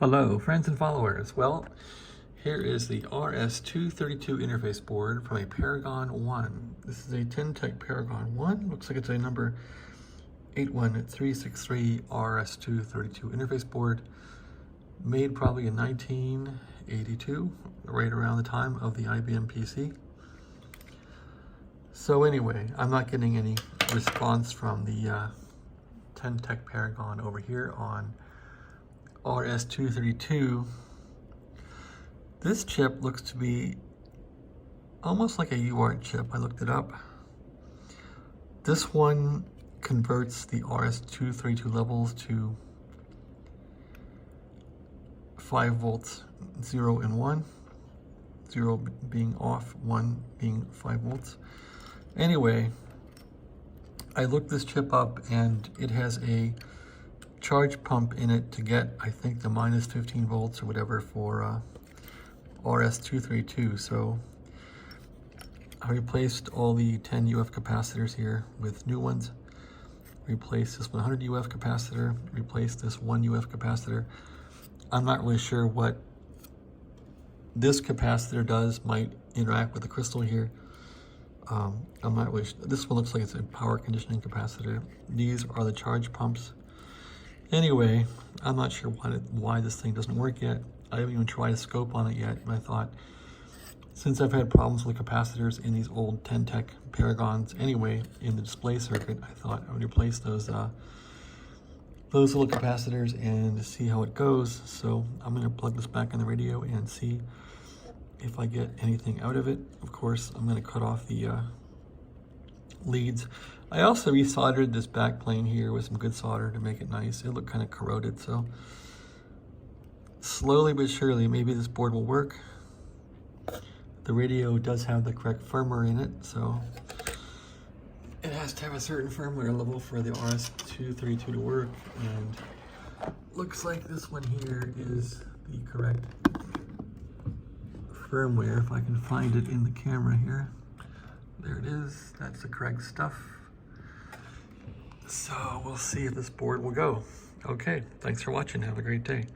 Hello, friends and followers. Well, here is the RS232 interface board from a Paragon I. This is a Tec Paragon I. Looks like it's a number 81363 RS232 interface board, made probably in 1982, right around the time of the IBM PC. So anyway, I'm not getting any response from the Tec Paragon over here on RS232. This chip looks to be almost like a UART chip. I looked it up. This one converts the RS232 levels to 5 volts, 0 and 1. 0 being off, 1 being 5 volts. Anyway, I looked this chip up and it has a charge pump in it to get, I think, the minus 15 volts or whatever for RS232. So I replaced all the 10 UF capacitors here with new ones. Replaced this 100 UF capacitor, replaced this 1 UF capacitor. I'm not really sure what this capacitor does, might interact with the crystal here. I'm not really sure. This one looks like it's a power conditioning capacitor. These are the charge pumps. Anyway, I'm not sure why this thing doesn't work yet. I haven't even tried a scope on it yet, and I thought, since I've had problems with capacitors in these old Tec Paragons anyway, in the display circuit, I thought I would replace those little capacitors and see how it goes. So I'm gonna plug this back in the radio and see if I get anything out of it. Of course, I'm gonna cut off the leads. I also resoldered this back plane here with some good solder to make it nice. It looked kind of corroded, so slowly but surely, maybe this board will work. The radio does have the correct firmware in it, so it has to have a certain firmware level for the RS232 to work, and looks like this one here is the correct firmware, if I can find it in the camera here. There it is, that's the correct stuff. So we'll see if this board will go. Okay, thanks for watching, have a great day.